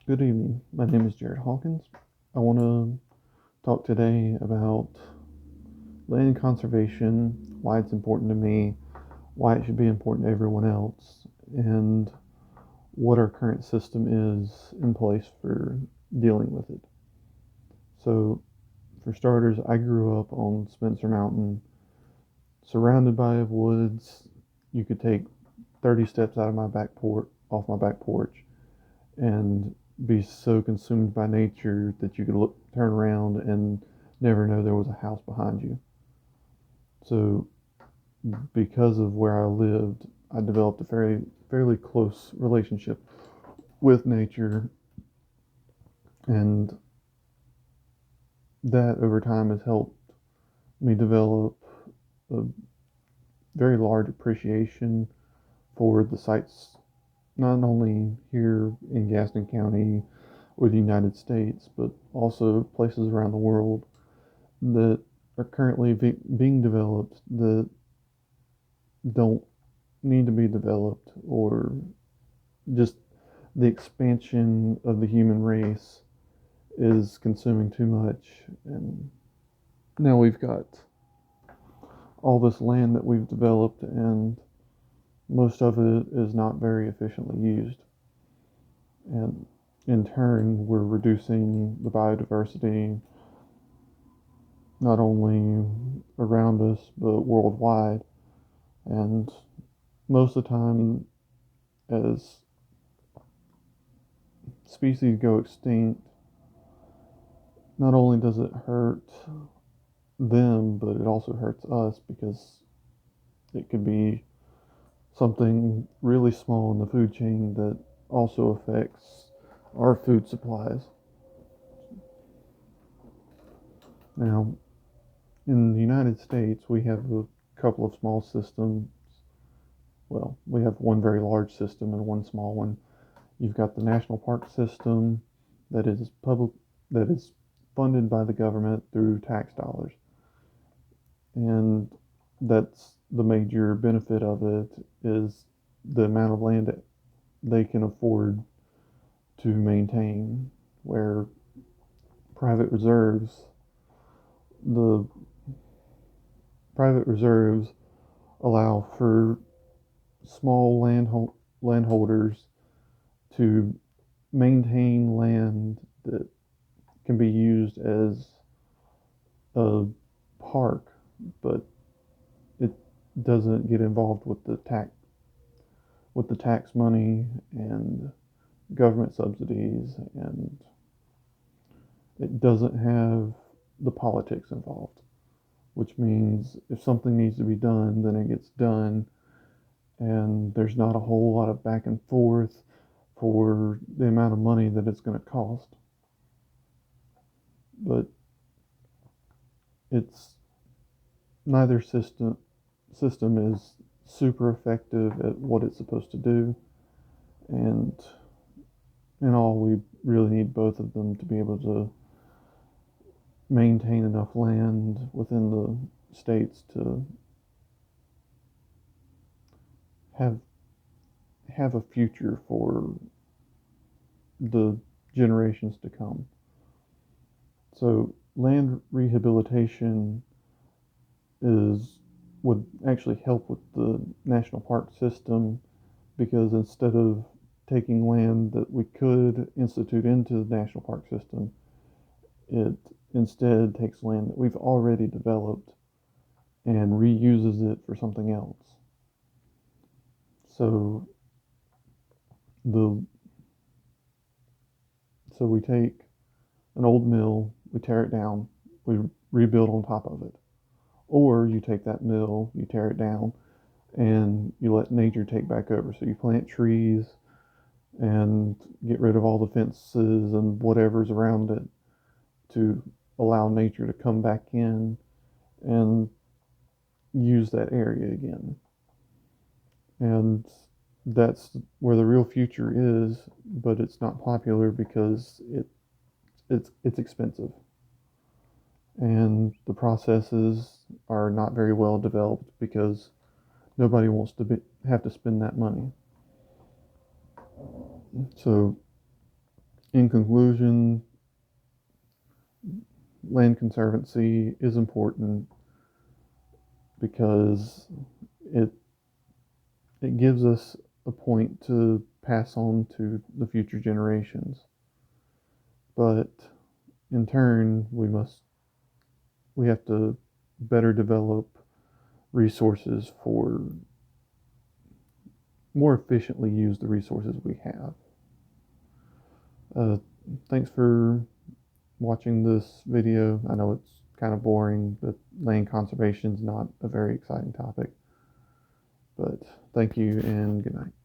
Good evening. My name is Jared Hawkins. I want to talk today about land conservation, why it's important to me, why it should be important to everyone else, and what our current system is in place for dealing with it. So, for starters, I grew up on Spencer Mountain, surrounded by woods. You could take 30 steps out of my back porch, off my back porch, and be so consumed by nature that you could turn around and never know there was a house behind you. So, because of where I lived, I developed a fairly close relationship with nature, and that over time has helped me develop a very large appreciation for the sites not only here in Gaston County or the United States, but also places around the world that are currently being developed that don't need to be developed, or just the expansion of the human race is consuming too much. And now we've got all this land that we've developed, and most of it is not very efficiently used. And in turn, we're reducing the biodiversity not only around us but worldwide. And most of the time, as species go extinct, not only does it hurt them, but it also hurts us because it could be something really small in the food chain that also affects our food supplies. Now, in the United States, we have a couple of small systems. Well, we have one very large system and one small one. You've got the national park system that is public, that is funded by the government through tax dollars. And that's the major benefit of it, is the amount of land that they can afford to maintain, where private reserves, the private reserves allow for small landholders to maintain land that can be used as a park, but it doesn't get involved with the tax money and government subsidies, and it doesn't have the politics involved, which means if something needs to be done, then it gets done, and there's not a whole lot of back and forth for the amount of money that it's going to cost. But it's neither system is super effective at what it's supposed to do, and in all, we really need both of them to be able to maintain enough land within the states to have have a future for the generations to come. So land rehabilitation is would actually help with the national park system, because instead of taking land that we could institute into the national park system, it instead takes land that we've already developed and reuses it for something else. So the so we take an old mill, we tear it down, we rebuild on top of it. Or you take that mill, you tear it down, and you let nature take back over. So you plant trees and get rid of all the fences and whatever's around it to allow nature to come back in and use that area again. And that's where the real future is, but it's not popular because it's expensive, and the processes are not very well developed because nobody wants to have to spend that money. So In conclusion, land conservancy is important because it it gives us a point to pass on to the future generations. But in turn, we have to better develop resources for more efficiently use the resources we have. Uh, Thanks for watching this video. I know it's kind of boring, but land conservation is not a very exciting topic. But thank you and good night.